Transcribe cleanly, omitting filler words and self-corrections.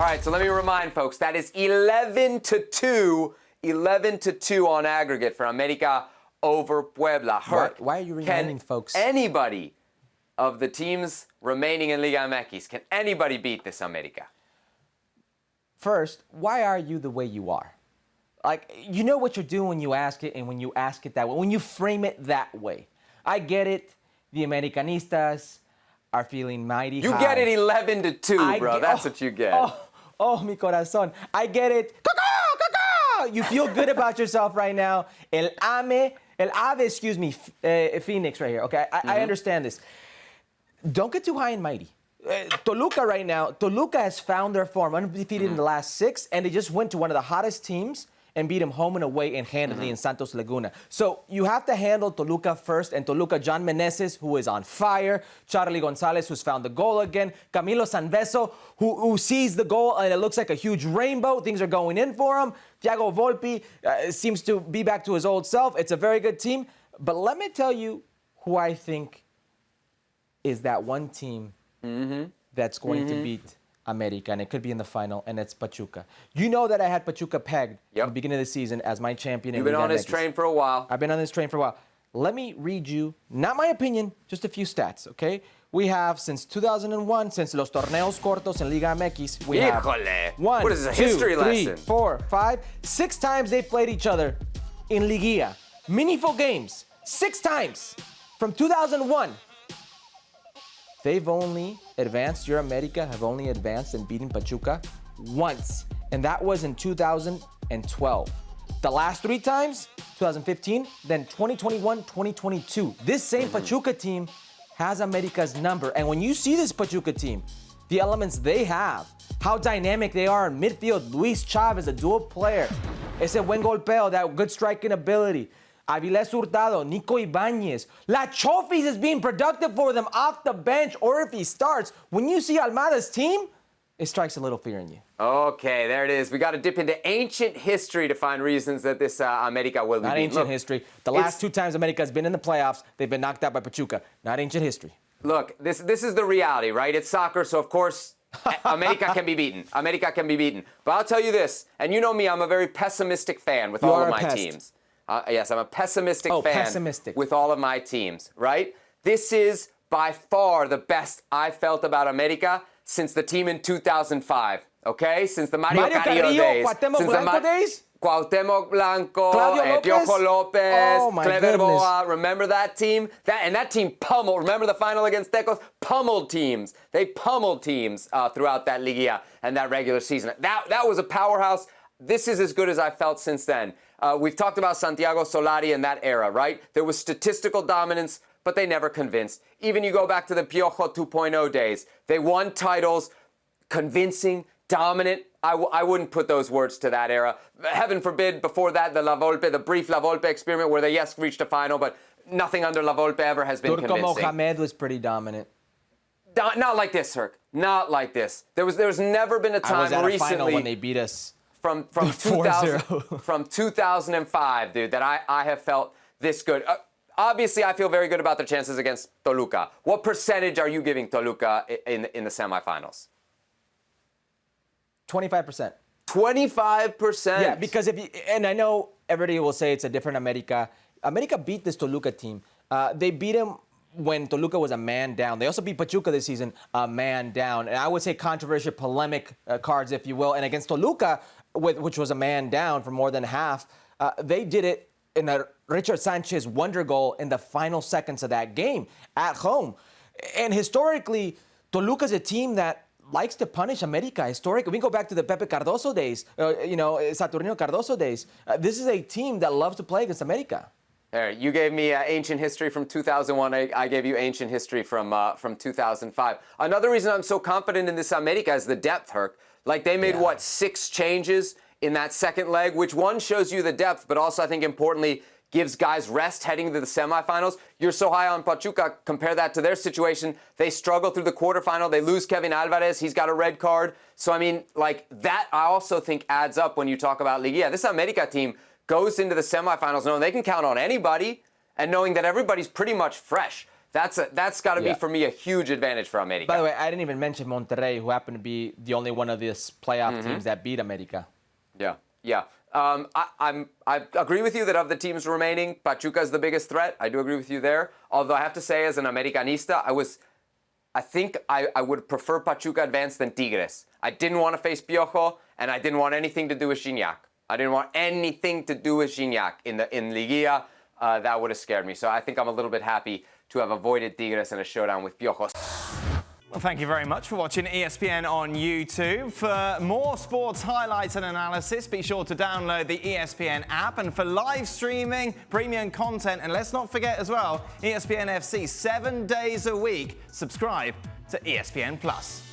right, so let me remind folks, that is 11-2, 11-2 on aggregate for América over Puebla. Why are you reminding folks? Anybody of the teams remaining in Liga MX, can anybody beat this América? First, why are you the way you are? Like, you know what you're doing when you ask it, and when you ask it that way, when you frame it that way. I get it. The Americanistas are feeling mighty You high. get it 11-2, bro. That's what you get. Mi corazón. I get it. You feel good about yourself right now. El Ave, Phoenix right here. Okay, I understand this. Don't get too high and mighty. Toluca right now, Toluca has found their form, undefeated in the last 6, and they just went to one of the hottest teams and beat them home and away and handedly in Santos Laguna. So you have to handle Toluca first, and Toluca, John Meneses, who is on fire, Charlie Gonzalez, who's found the goal again, Camilo Sanveso, who sees the goal and it looks like a huge rainbow. Things are going in for him. Thiago Volpi seems to be back to his old self. It's a very good team. But let me tell you who I think is that one team that's going to beat América, and it could be in the final, and it's Pachuca. You know that I had Pachuca pegged at the beginning of the season as my champion. You've been on this train for a while. I've been on this train for a while. Let me read you, not my opinion, just a few stats, okay? We have, since 2001, since los torneos cortos en Liga MX, we have one, what is this, a two, history three, lesson? 4, 5, 6 times they've played each other in Liguilla. Meaningful games, 6 times from 2001. They've only advanced, your América have only advanced and beaten Pachuca once, and that was in 2012. The last 3 times, 2015, then 2021, 2022. This same Pachuca team has América's number, and when you see this Pachuca team, the elements they have, how dynamic they are in midfield, Luis Chavez, a dual player, ese buen golpeo, that good striking ability, Avilés Hurtado, Nico Ibáñez. La Chofis is being productive for them off the bench, or if he starts. When you see Almada's team, it strikes a little fear in you. Okay, there it is. We got to dip into ancient history to find reasons that this América will be beaten. Not ancient history. The last 2 times América has been in the playoffs, they've been knocked out by Pachuca. Not ancient history. Look, this is the reality, right? It's soccer, so of course, América can be beaten. América can be beaten. But I'll tell you this, and you know me, I'm a very pessimistic fan with all of my teams. Yes, I'm a pessimistic fan with all of my teams, right? This is by far the best I felt about América since the team in 2005, okay? Since the Mario Carrillo days. Cuauhtémoc Blanco days? Cuauhtémoc Blanco, Piojo López, Clever Boa. Remember that team? That team pummeled. Remember the final against Tecos? Pummeled teams. They pummeled teams throughout that Liga and that regular season. That was a powerhouse. This is as good as I felt since then. We've talked about Santiago Solari in that era, right? There was statistical dominance, but they never convinced. Even you go back to the Piojo 2.0 days. They won titles, convincing, dominant. I wouldn't put those words to that era. Heaven forbid, before that, the brief La Volpe experiment where they, yes, reached a final, but nothing under La Volpe ever has been convincing. Turco Mohamed was pretty dominant. Not like this, Herc. Not like this. There's never been a time I was at recently a final when they beat us. From 2005, dude, that I have felt this good. Obviously, I feel very good about their chances against Toluca. What percentage are you giving Toluca in the semifinals? 25%. 25%? Yeah, because and I know everybody will say it's a different América. América beat this Toluca team. They beat him when Toluca was a man down. They also beat Pachuca this season, a man down. And I would say controversial, polemic cards, if you will. And against Toluca, which was a man down for more than half, they did it in a Richard Sanchez wonder goal in the final seconds of that game at home. And historically, Toluca's a team that likes to punish América. Historically, we go back to the Pepe Cardoso days, Saturnino Cardoso days. This is a team that loves to play against América. You gave me ancient history from 2001. I gave you ancient history from 2005. Another reason I'm so confident in this América is the depth, Herc. Like, they made, 6 changes in that second leg, which one shows you the depth, but also I think importantly gives guys rest heading into the semifinals. You're so high on Pachuca. Compare that to their situation. They struggle through the quarterfinal. They lose Kevin Alvarez. He's got a red card. So, I mean, like, that I also think adds up when you talk about Liga. This América team goes into the semifinals knowing they can count on anybody and knowing that everybody's pretty much fresh. That's got to be, for me, a huge advantage for América. By the way, I didn't even mention Monterrey, who happened to be the only one of these playoff teams that beat América. Yeah. I agree with you that of the teams remaining, Pachuca is the biggest threat. I do agree with you there. Although I have to say, as an Americanista, I think I would prefer Pachuca advance than Tigres. I didn't want to face Piojo, and I didn't want anything to do with Gignac. I didn't want anything to do with Gignac in Liga. That would have scared me. So I think I'm a little bit happy to have avoided Tigres in a showdown with Piojo. Well, thank you very much for watching ESPN on YouTube. For more sports highlights and analysis, be sure to download the ESPN app. And for live streaming, premium content, and let's not forget as well, ESPN FC 7 days a week. Subscribe to ESPN+.